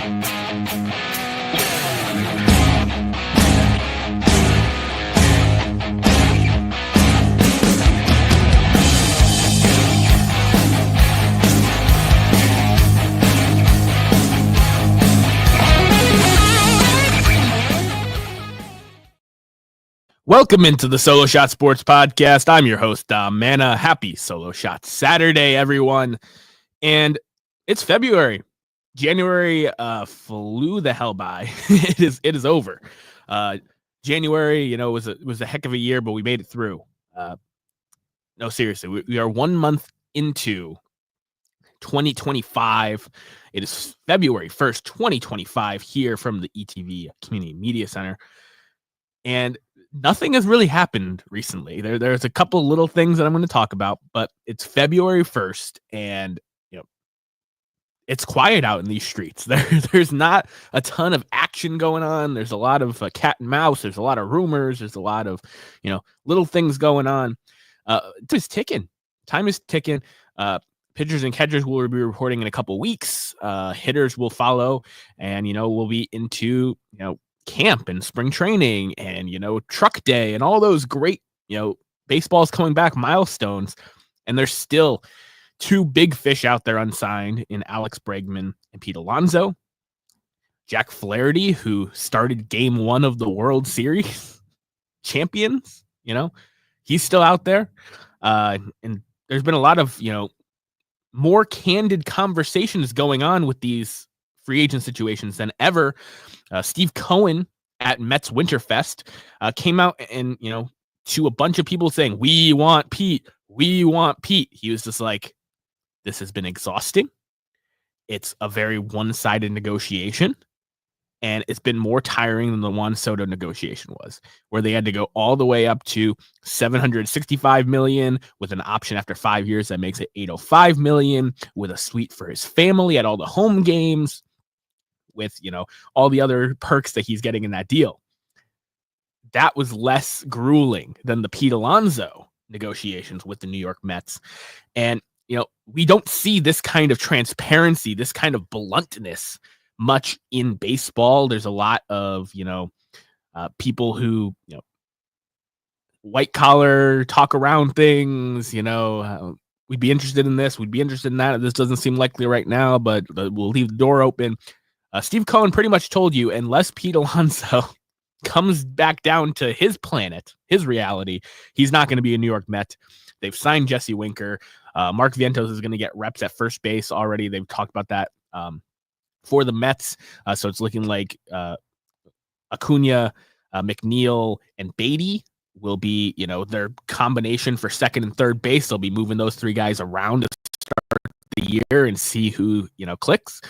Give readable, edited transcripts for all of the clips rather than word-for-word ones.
Welcome into the Solo Shhot Sports Podcast. I'm your host, Dom Manna. Happy Solo Shhot Saturday, everyone. And it's February. January flew the hell by. It is over. January, was a heck of a year, but we made it through. No, seriously, we are 1 month into 2025. It is February 1st, 2025, here from the ETV Community Media Center. And nothing has really happened recently. There's a couple little things that I'm going to talk about, but it's February 1st, and it's quiet out in these streets. There's not a ton of action going on. There's a lot of cat and mouse. There's a lot of rumors. There's a lot of little things going on. It's ticking. Time is ticking. Pitchers and catchers will be reporting in a couple weeks. Hitters will follow, and we'll be into camp and spring training and truck day and all those great baseball's coming back milestones. And there's still two big fish out there unsigned in Alex Bregman and Pete Alonso. Jack Flaherty, who started game 1 of the World Series champions, he's still out there. And there's been a lot of more candid conversations going on with these free agent situations than ever. Steve Cohen at Mets Winterfest came out and, to a bunch of people saying, we want Pete. He was just like, this has been exhausting. It's a very one-sided negotiation. And it's been more tiring than the Juan Soto negotiation was, where they had to go all the way up to $765 million with an option after 5 years that makes it $805 million, with a suite for his family at all the home games, with all the other perks that he's getting in that deal. That was less grueling than the Pete Alonso negotiations with the New York Mets. And we don't see this kind of transparency, this kind of bluntness much in baseball. There's a lot of people who white collar talk around things. We'd be interested in this, we'd be interested in that. This doesn't seem likely right now, but we'll leave the door open. Steve Cohen pretty much told you, unless Pete Alonso comes back down to his planet, his reality, he's not going to be a New York Met. They've signed Jesse Winker. Mark Vientos is going to get reps at first base already. They've talked about that for the Mets. So it's looking like Acuna, McNeil, and Beatty will be, their combination for second and third base. They'll be moving those three guys around to start the year and see who, clicks.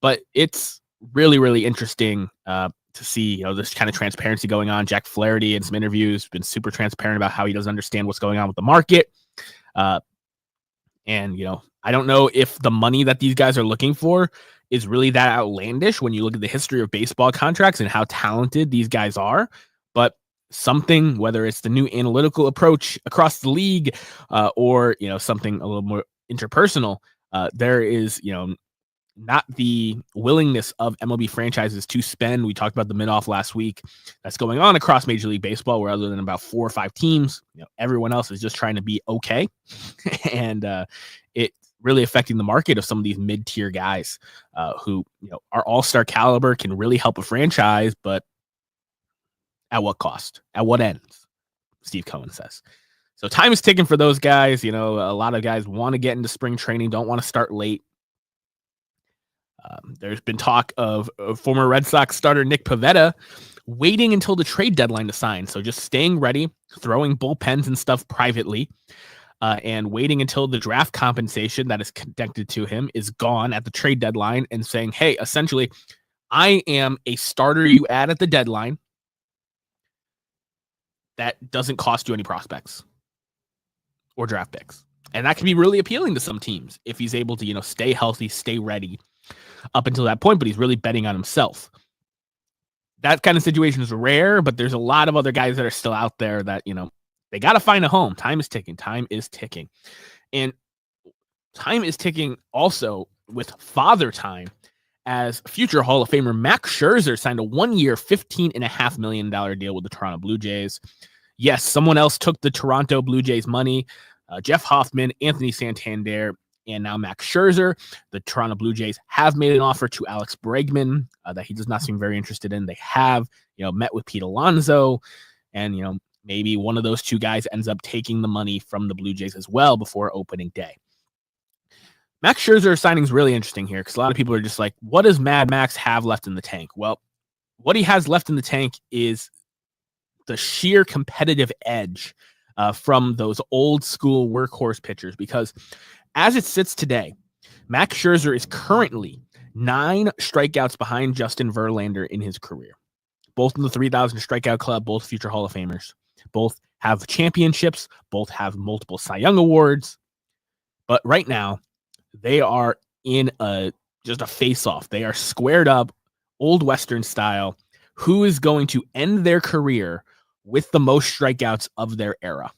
But it's really, really interesting to see, this kind of transparency going on. Jack Flaherty in some interviews been super transparent about how he doesn't understand what's going on with the market. And I don't know if the money that these guys are looking for is really that outlandish when you look at the history of baseball contracts and how talented these guys are. But something, whether it's the new analytical approach across the league or, something a little more interpersonal, there is, not the willingness of MLB franchises to spend. We talked about the mid-off last week. That's going on across Major League Baseball, where other than about 4 or 5 teams, everyone else is just trying to be okay. And it's really affecting the market of some of these mid-tier guys who are all-star caliber, can really help a franchise, but at what cost? At what ends? Steve Cohen says. So time is ticking for those guys. A lot of guys want to get into spring training, don't want to start late. There's been talk of former Red Sox starter Nick Pivetta waiting until the trade deadline to sign. So just staying ready, throwing bullpens and stuff privately, and waiting until the draft compensation that is connected to him is gone at the trade deadline, and saying, hey, essentially, I am a starter you add at the deadline that doesn't cost you any prospects or draft picks. And that can be really appealing to some teams if he's able to, stay healthy, stay ready up until that point, but he's really betting on himself. That kind of situation is rare, but there's a lot of other guys that are still out there that, they got to find a home. Time is ticking. And time is ticking also with Father Time, as future Hall of Famer Max Scherzer signed a 1-year, $15.5 million deal with the Toronto Blue Jays. Yes, someone else took the Toronto Blue Jays money. Jeff Hoffman, Anthony Santander, and now Max Scherzer. The Toronto Blue Jays have made an offer to Alex Bregman that he does not seem very interested in. They have, met with Pete Alonso, and, maybe one of those two guys ends up taking the money from the Blue Jays as well before opening day. Max Scherzer signing is really interesting here because a lot of people are just like, what does Mad Max have left in the tank? Well, what he has left in the tank is the sheer competitive edge from those old school workhorse pitchers, because as it sits today, Max Scherzer is currently 9 strikeouts behind Justin Verlander in his career. Both in the 3,000 strikeout club, both future Hall of Famers. Both have championships, both have multiple Cy Young awards. But right now, they are in just a face-off. They are squared up, old Western style. Who is going to end their career with the most strikeouts of their era?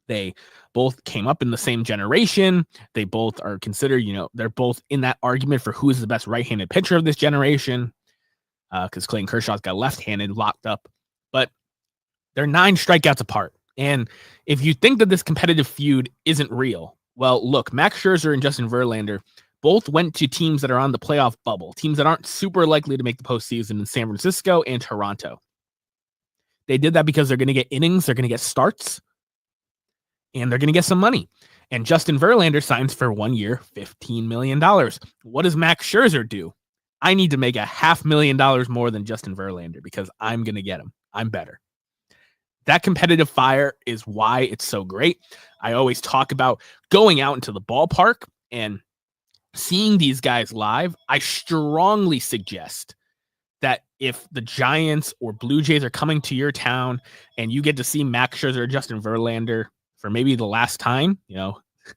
They both came up in the same generation. They both are considered, they're both in that argument for who is the best right-handed pitcher of this generation, because Clayton Kershaw's got left-handed locked up. But they're 9 strikeouts apart. And if you think that this competitive feud isn't real, well, look, Max Scherzer and Justin Verlander both went to teams that are on the playoff bubble, teams that aren't super likely to make the postseason in San Francisco and Toronto. They did that because they're going to get innings, they're going to get starts, and they're going to get some money. And Justin Verlander signs for 1 year, $15 million. What does Max Scherzer do? I need to make $500,000 more than Justin Verlander because I'm going to get him. I'm better. That competitive fire is why it's so great. I always talk about going out into the ballpark and seeing these guys live. I strongly suggest that if the Giants or Blue Jays are coming to your town and you get to see Max Scherzer or Justin Verlander for maybe the last time,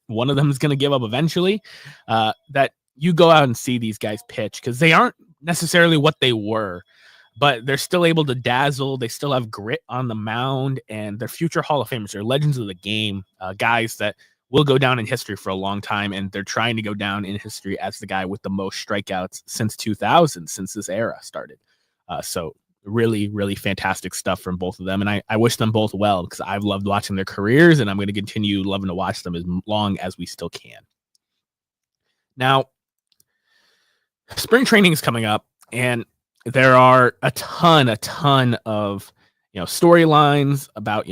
one of them is going to give up eventually, that you go out and see these guys pitch, because they aren't necessarily what they were, but they're still able to dazzle. They still have grit on the mound, and they're future Hall of Famers. They're legends of the game, guys that will go down in history for a long time, and they're trying to go down in history as the guy with the most strikeouts since 2000, since this era started. So really, really fantastic stuff from both of them, and I wish them both well, because I've loved watching their careers, and I'm going to continue loving to watch them as long as we still can. Now, spring training is coming up, and there are a ton of storylines about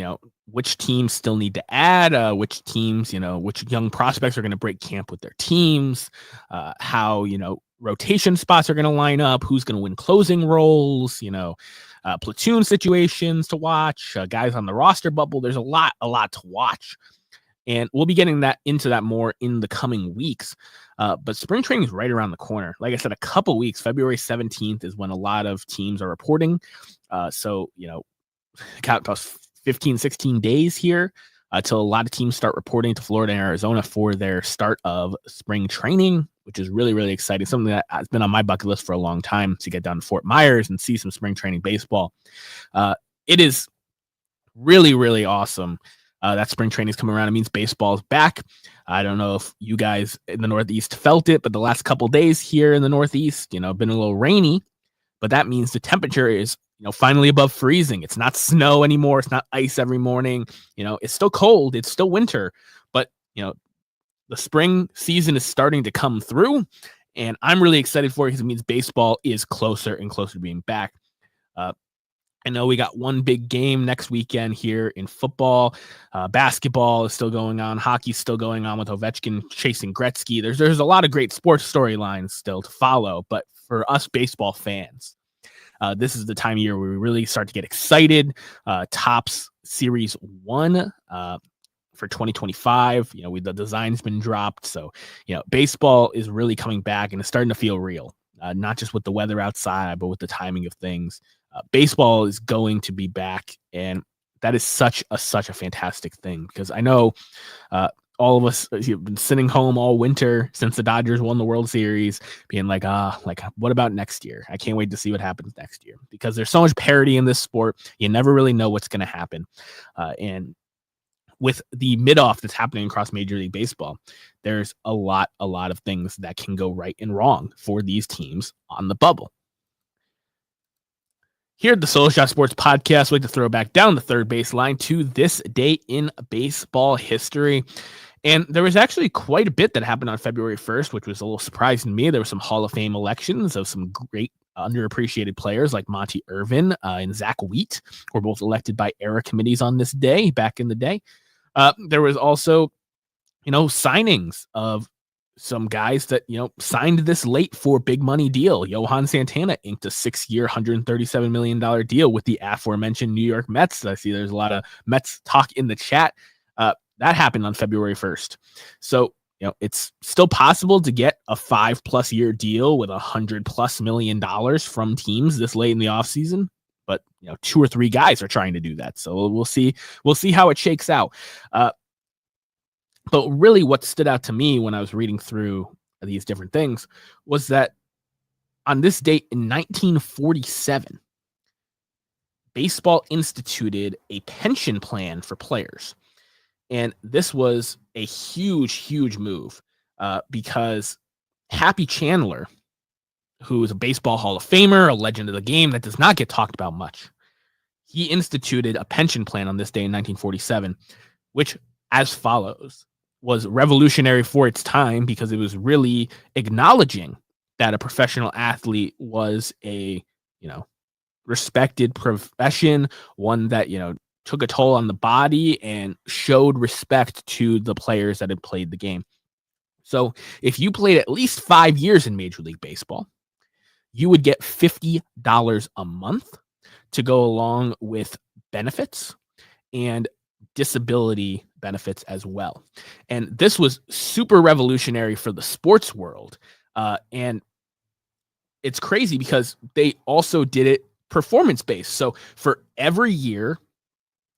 which teams still need to add, which teams, which young prospects are going to break camp with their teams, how rotation spots are going to line up, who's going to win closing roles, platoon situations to watch, guys on the roster bubble. There's a lot to watch. And we'll be getting into that more in the coming weeks. But spring training is right around the corner. Like I said, a couple weeks, February 17th is when a lot of teams are reporting. So, got about 15, 16 days here till a lot of teams start reporting to Florida and Arizona for their start of spring training, which is really, really exciting. Something that has been on my bucket list for a long time, to get down to Fort Myers and see some spring training baseball. It is really, really awesome. That spring training is coming around. It means baseball is back. I don't know if you guys in the Northeast felt it, but the last couple days here in the Northeast, been a little rainy, but that means the temperature is, finally above freezing. It's not snow anymore. It's not ice every morning. It's still cold. It's still winter, but, the spring season is starting to come through, and I'm really excited for it because it means baseball is closer and closer to being back. I know we got one big game next weekend here in football. Basketball is still going on. Hockey's still going on with Ovechkin chasing Gretzky. There's a lot of great sports storylines still to follow. But for us baseball fans, this is the time of year where we really start to get excited. Topps Series 1 for 2025. The design's been dropped. So, baseball is really coming back, and it's starting to feel real. Not just with the weather outside, but with the timing of things. Baseball is going to be back, and that is such a fantastic thing, because I know all of us have been sitting home all winter since the Dodgers won the World Series, being like, what about next year? I can't wait to see what happens next year, because there's so much parity in this sport. You never really know what's going to happen. And with the mid-off that's happening across Major League Baseball, there's a lot of things that can go right and wrong for these teams on the bubble. Here at the Solo Shhot Sports Podcast, we like to throw back down the third baseline to this day in baseball history. And there was actually quite a bit that happened on February 1st, which was a little surprising to me. There were some Hall of Fame elections of some great underappreciated players like Monty Irvin and Zach Wheat were both elected by era committees on this day back in the day. There was also, signings of some guys that, signed this late for big money deal. Johan Santana inked a 6-year, $137 million deal with the aforementioned New York Mets. I see there's a lot of Mets talk in the chat. That happened on February 1st. So, it's still possible to get a 5+ year deal with $100+ million from teams this late in the offseason. But, 2 or 3 guys are trying to do that. So we'll see how it shakes out. But really what stood out to me when I was reading through these different things was that on this date in 1947, baseball instituted a pension plan for players. And this was a huge move because Happy Chandler, who is a baseball Hall of Famer, a legend of the game that does not get talked about much, he instituted a pension plan on this day in 1947, which, as follows, was revolutionary for its time because it was really acknowledging that a professional athlete was a, respected profession, one that, took a toll on the body and showed respect to the players that had played the game. So if you played at least 5 years in Major League Baseball, you would get $50 a month to go along with benefits and disability benefits as well. And this was super revolutionary for the sports world. And it's crazy because they also did it performance-based. So for every year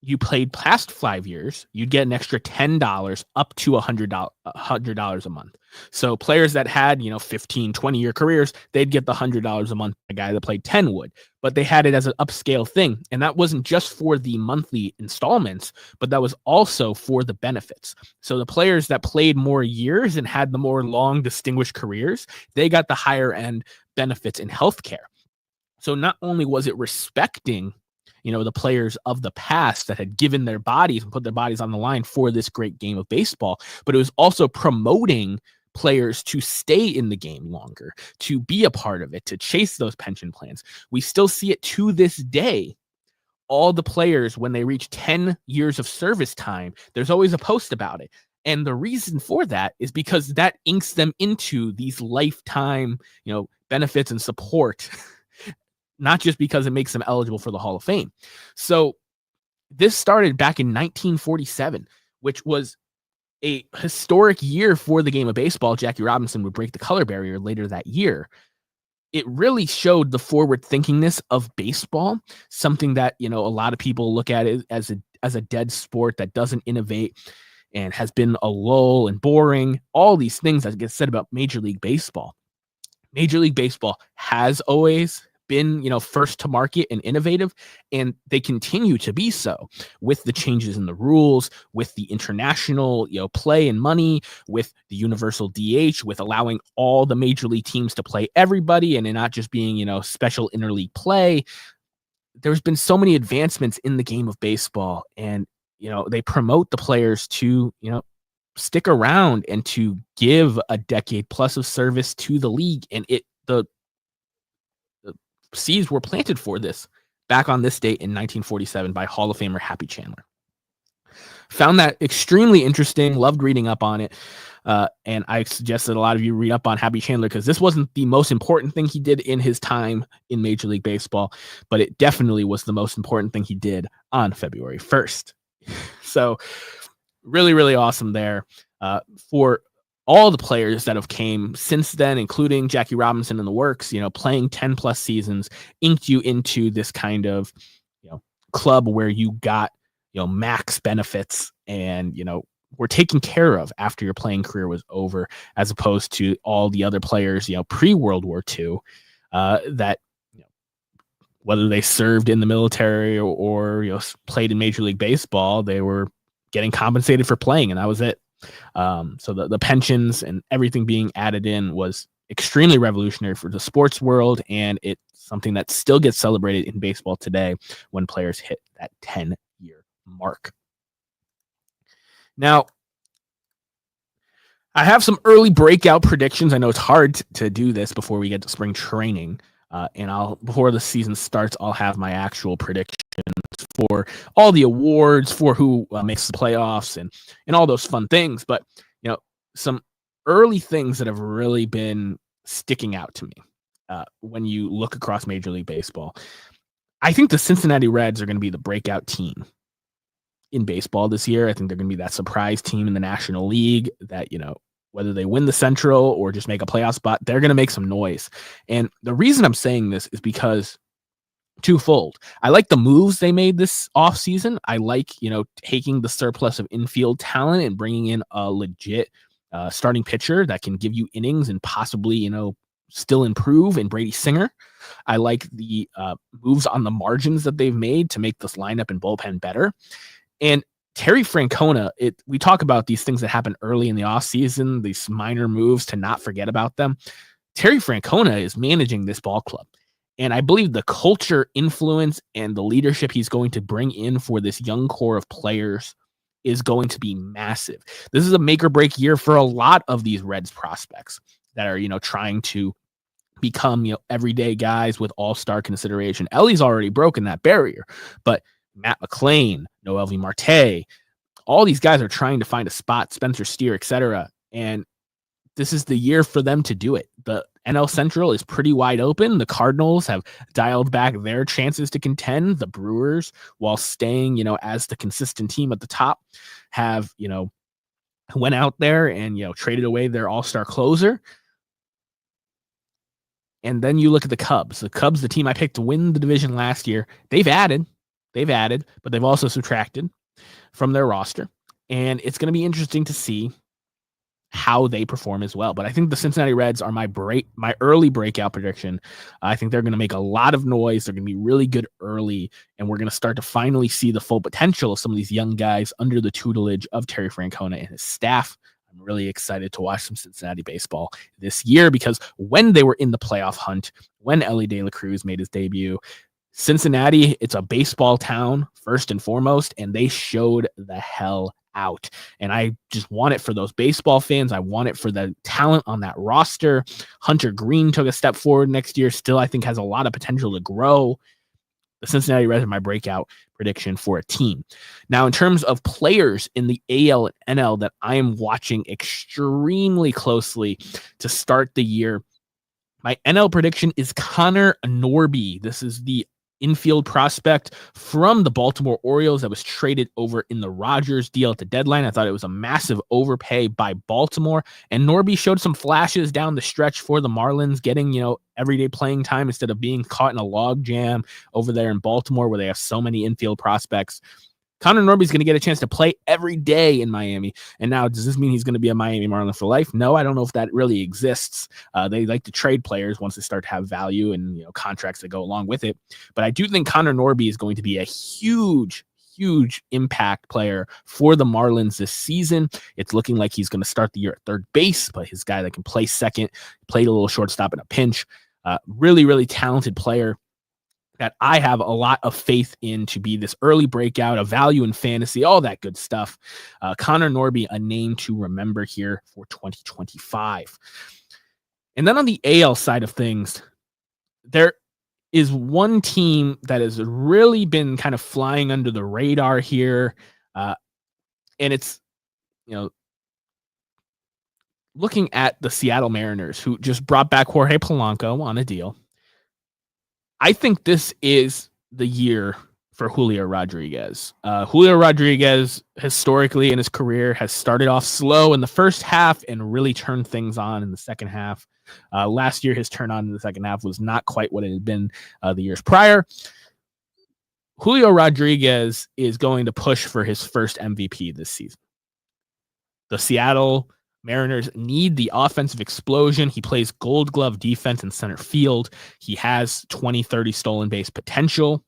you played past 5 years, you'd get an extra $10 up to $100 a month. So players that had, 15, 20-year careers, they'd get the $100 a month. A guy that played 10 would, but they had it as an upscale thing. And that wasn't just for the monthly installments, but that was also for the benefits. So the players that played more years and had the more long distinguished careers, they got the higher end benefits in healthcare. So not only was it respecting the players of the past that had given their bodies and put their bodies on the line for this great game of baseball, but it was also promoting players to stay in the game longer, to be a part of it, to chase those pension plans. We still see it to this day. All the players, when they reach 10 years of service time, there's always a post about it. And the reason for that is because that inks them into these lifetime, benefits and support. Not just because it makes them eligible for the Hall of Fame. So this started back in 1947, which was a historic year for the game of baseball. Jackie Robinson would break the color barrier later that year. It really showed the forward thinkingness of baseball, something that, a lot of people look at it as a dead sport that doesn't innovate and has been a lull and boring. All these things that get said about Major League Baseball. Major League Baseball has always been, first to market and innovative, and they continue to be so with the changes in the rules, with the international, play and money, with the universal DH, with allowing all the major league teams to play everybody and it not just being, special interleague play. There's been so many advancements in the game of baseball, and, they promote the players to, stick around and to give a decade plus of service to the league. And the seeds were planted for this back on this date in 1947 by Hall of Famer Happy Chandler. Found that extremely interesting, loved reading up on it. And I suggest that a lot of you read up on Happy Chandler because this wasn't the most important thing he did in his time in Major League Baseball, but it definitely was the most important thing he did on February 1st. So really, really awesome there for all the players that have came since then, including Jackie Robinson in the works, playing 10 plus seasons, inked you into this kind of, club where you got, max benefits and, were taken care of after your playing career was over, as opposed to all the other players, pre-World War II, that, whether they served in the military or played in Major League Baseball, they were getting compensated for playing, and that was it. So the pensions and everything being added in was extremely revolutionary for the sports world, and it's something that still gets celebrated in baseball today when players hit that 10-year mark. Now, I have some early breakout predictions. I know it's hard to do this before we get to spring training, and before the season starts, I'll have my actual predictions for all the awards, for who makes the playoffs, and all those fun things. But some early things that have really been sticking out to me when you look across Major League Baseball. I think the Cincinnati Reds are going to be the breakout team in baseball this year. I think they're going to be that surprise team in the National League that, whether they win the Central or just make a playoff spot, they're going to make some noise. And the reason I'm saying this is because twofold. I like the moves they made this offseason. I like, taking the surplus of infield talent and bringing in a legit starting pitcher that can give you innings and possibly, still improve in Brady Singer. I like the moves on the margins that they've made to make this lineup and bullpen better. And Terry Francona, we talk about these things that happen early in the offseason, these minor moves to not forget about them. Terry Francona is managing this ball club. And I believe the culture, influence, and the leadership he's going to bring in for this young core of players is going to be massive. This is a make or break year for a lot of these Reds prospects that are, trying to become, everyday guys with all-star consideration. Ellie's already broken that barrier, but Matt McClain, Noelvi Marte, all these guys are trying to find a spot, Spencer Steer, etc. And this is the year for them to do it. The NL Central is pretty wide open. The Cardinals have dialed back their chances to contend. The Brewers, while staying, as the consistent team at the top, have, went out there and, traded away their all-star closer. And then you look at the Cubs. The Cubs, the team I picked to win the division last year, they've added, but they've also subtracted from their roster. And it's going to be interesting to see how they perform as well. But I think the Cincinnati Reds are my early breakout prediction. I think they're going to make a lot of noise. They're going to be really good early, and we're going to start to finally see the full potential of some of these young guys under the tutelage of Terry Francona and his staff. I'm really excited to watch some Cincinnati baseball this year because when they were in the playoff hunt, when Ellie De La Cruz made his debut, Cincinnati, it's a baseball town first and foremost, and they showed the hell out. And I just want it for those baseball fans. I want it for the talent on that roster. Hunter Green took a step forward next year. Still, I think has a lot of potential to grow. The Cincinnati Reds are my breakout prediction for a team. Now, in terms of players in the AL and NL that I am watching extremely closely to start the year, my NL prediction is Connor Norby. This is the infield prospect from the Baltimore Orioles that was traded over in the Rodgers deal at the deadline. I thought it was a massive overpay by Baltimore, and Norby showed some flashes down the stretch for the Marlins, getting, everyday playing time instead of being caught in a log jam over there in Baltimore where they have so many infield prospects. Connor Norby's going to get a chance to play every day in Miami. And now, does this mean he's going to be a Miami Marlin for life? No, I don't know if that really exists. They like to trade players once they start to have value and contracts that go along with it. But I do think Connor Norby is going to be a huge impact player for the Marlins this season. It's looking like he's going to start the year at third base, but his guy that can play second, played a little shortstop in a pinch. Really talented player that I have a lot of faith in to be this early breakout, a value in fantasy, all that good stuff. Connor Norby, a name to remember here for 2025. And then on the AL side of things, there is one team that has really been kind of flying under the radar here. And it's, looking at the Seattle Mariners, who just brought back Jorge Polanco on a deal. I think this is the year for Julio Rodriguez. Julio Rodriguez, historically in his career, has started off slow in the first half and really turned things on in the second half. Last year, his turn on in the second half was not quite what it had been the years prior. Julio Rodriguez is going to push for his first MVP this season. The Seattle Mariners need the offensive explosion. He plays Gold Glove defense in center field. He has 20-30 stolen base potential.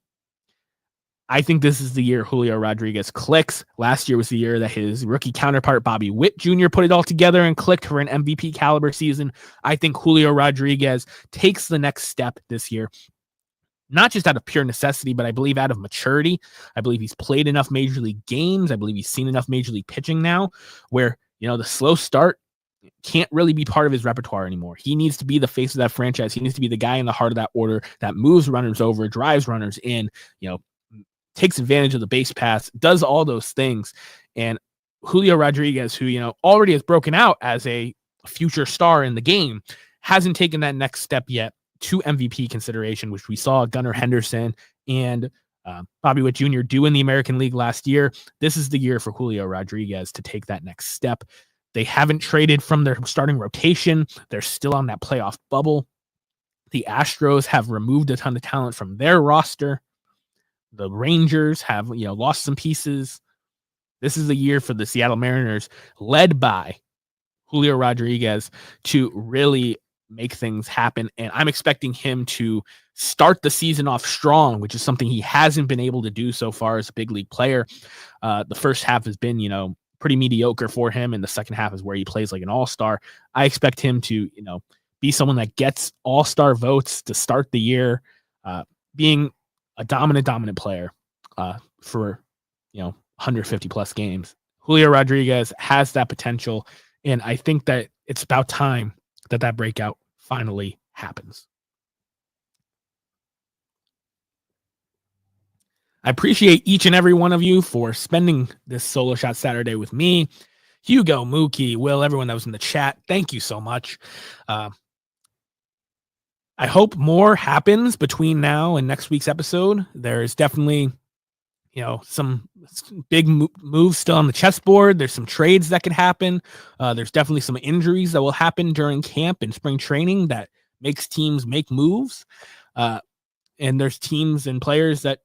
I think this is the year Julio Rodriguez clicks. Last year was the year that his rookie counterpart, Bobby Witt Jr., put it all together and clicked for an MVP caliber season. I think Julio Rodriguez takes the next step this year, not just out of pure necessity, but I believe out of maturity. I believe he's played enough major league games. I believe he's seen enough major league pitching now where, the slow start can't really be part of his repertoire anymore. He needs to be the face of that franchise. He needs to be the guy in the heart of that order that moves runners over, drives runners in, takes advantage of the base pass, does all those things. And Julio Rodriguez, who, already has broken out as a future star in the game, hasn't taken that next step yet to MVP consideration, which we saw Gunnar Henderson and Bobby Witt Jr. do in the American League last year. This is the year for Julio Rodriguez to take that next step. They haven't traded from their starting rotation. They're still on that playoff bubble. The Astros have removed a ton of talent from their roster. The Rangers have, lost some pieces. This is the year for the Seattle Mariners, led by Julio Rodriguez, to really make things happen. And I'm expecting him to start the season off strong, which is something he hasn't been able to do so far as a big league player. The first half has been, pretty mediocre for him, and the second half is where he plays like an all-star. I expect him to, be someone that gets all-star votes to start the year, being a dominant player for 150 plus games. Julio Rodriguez has that potential, and I think that it's about time that breakout finally happens. I appreciate each and every one of you for spending this Solo Shhot Saturday with me. Hugo, Mookie, Will, everyone that was in the chat, thank you so much. I hope more happens between now and next week's episode. There's definitely, some big moves still on the chessboard. There's some trades that could happen. There's definitely some injuries that will happen during camp and spring training that makes teams make moves. And there's teams and players that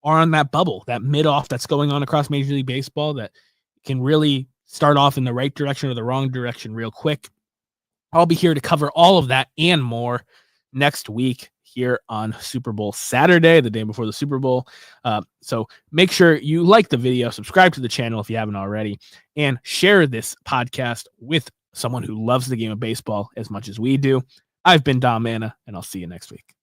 are on that bubble, that mid-off that's going on across Major League Baseball that can really start off in the right direction or the wrong direction real quick. I'll be here to cover all of that and more next week here on Super Bowl Saturday, the day before the Super Bowl. So make sure you like the video, subscribe to the channel if you haven't already, and share this podcast with someone who loves the game of baseball as much as we do. I've been Dom Manna, and I'll see you next week.